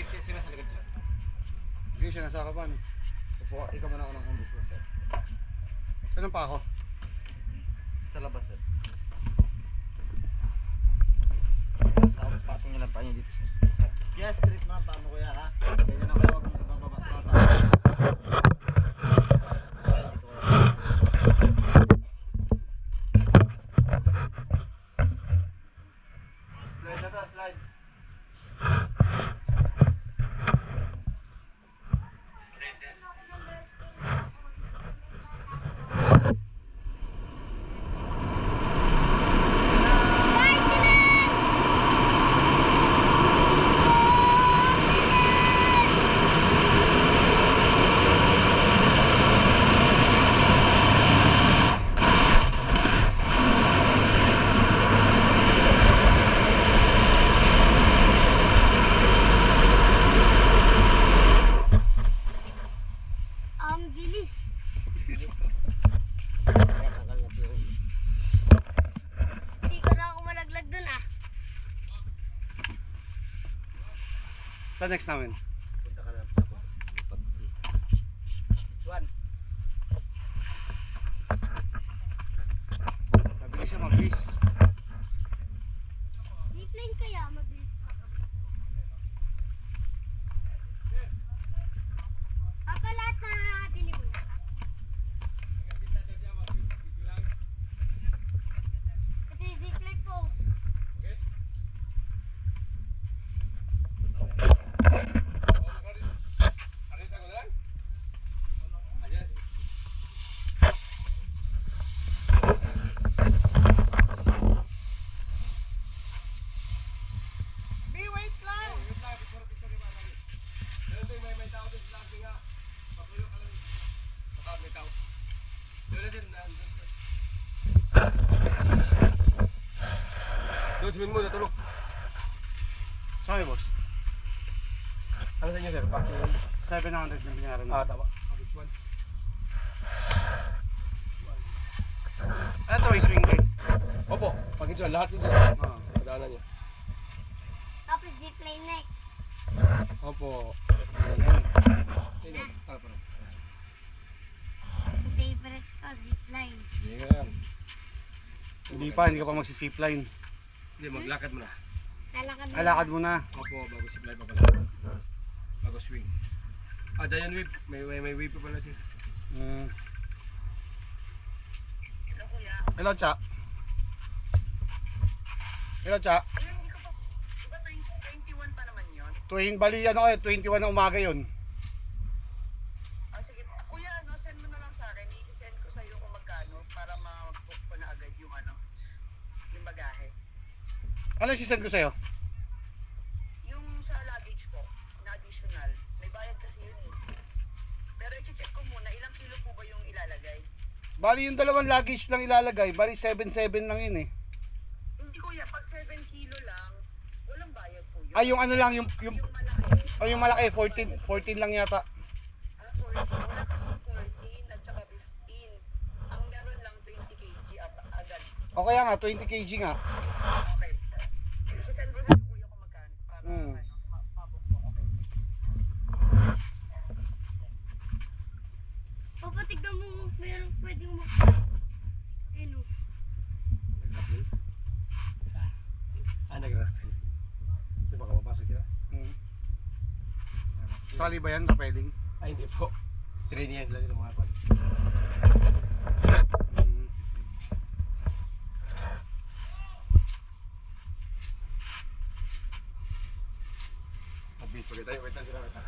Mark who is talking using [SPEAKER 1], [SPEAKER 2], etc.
[SPEAKER 1] Sige, sige na sa likod siya.
[SPEAKER 2] Sige siya, nasa harapan.
[SPEAKER 1] Upo, ikaw muna ako ng 100%.
[SPEAKER 2] Saan pa ako?
[SPEAKER 1] Sa labas, sir. Sa pating niya lang pa niya dito, sir. Yes, straight mo ang paa mo, kuya, ha? Ganyan na kayo, huwag mong bababa. Ayan, dito kayo. Slide na to, slide.
[SPEAKER 3] Bilis. Hindi ko na ako malaglag dun ah.
[SPEAKER 2] Saan next namin?
[SPEAKER 1] Punta ka na sa Juan.
[SPEAKER 2] Mabilis siya, mabilis.
[SPEAKER 3] Zipline kaya mabilis pa. Papa, lahat na bili mo na. Ito yung zipline ko.
[SPEAKER 4] Doon, sabihin mo, natulog.
[SPEAKER 2] Saan boss?
[SPEAKER 4] Ano sa inyo, sir? Paki
[SPEAKER 2] 700 yung binayaran mo.
[SPEAKER 4] tama. Which one?
[SPEAKER 2] Ito ay swing gate.
[SPEAKER 4] Opo, package one. Lahat din, sir.
[SPEAKER 2] Ah.
[SPEAKER 4] Padaanan niya.
[SPEAKER 3] Tapos zipline next.
[SPEAKER 4] Opo.
[SPEAKER 2] Ayan.
[SPEAKER 4] Sino? Tara, para.
[SPEAKER 3] Favorite ko, zipline.
[SPEAKER 4] Sige nga yan.
[SPEAKER 2] Hindi pa ka magsisipline.
[SPEAKER 4] Hindi, maglakad mo na.
[SPEAKER 3] Lalakad mo.
[SPEAKER 2] Alakad mo na.
[SPEAKER 4] Opo, bago supply pa pala. Bago swing. Giant whip. May whip pa pala siya.
[SPEAKER 2] Hello, Cha. Hello, Cha.
[SPEAKER 5] Ayun, hindi ko pa, diba 21 pa naman yun?
[SPEAKER 2] Bali ano kayo, 21 na umaga yun.
[SPEAKER 5] Ah, sige. Kuya, ano, send mo na lang sa akin. I-send ko sa iyo kung magkano para mag-book ko na agad yung ano, yung bagahe.
[SPEAKER 2] Ano sisend ko sa'yo?
[SPEAKER 5] Yung sa luggage po, na additional. May bayad kasi yun eh. Pero i-check ko muna, ilang kilo po ba yung ilalagay?
[SPEAKER 2] Bali yung dalawang luggage lang ilalagay, bali 7.7 lang yun eh.
[SPEAKER 5] Hindi kuya, pag 7 kilo lang, walang bayad po yun.
[SPEAKER 2] Ay, yung ano lang, yung
[SPEAKER 5] Yung malaki,
[SPEAKER 2] malaki, 14 lang yata.
[SPEAKER 5] 14. Wala kasi 14 at saka 15. Ang meron lang 20 kg at agad.
[SPEAKER 2] O kaya nga, 20 kg nga.
[SPEAKER 5] Okay. Isasend ko sa iyo kuya kung magkano. Para
[SPEAKER 2] Hmm.
[SPEAKER 5] ano, mabok mo. Okay.
[SPEAKER 3] Papa, tignan mo. Meron pwedeng mo. Ayun o.
[SPEAKER 4] Nag-apil? Saan? Nag-apil. Kasi baka mapasok yun.
[SPEAKER 2] Sali ba yan, kapeling?
[SPEAKER 4] Ay, hindi po. Strain yan sila dito mga pan. Mabilis pa kita. Wait lang sila. Wait lang.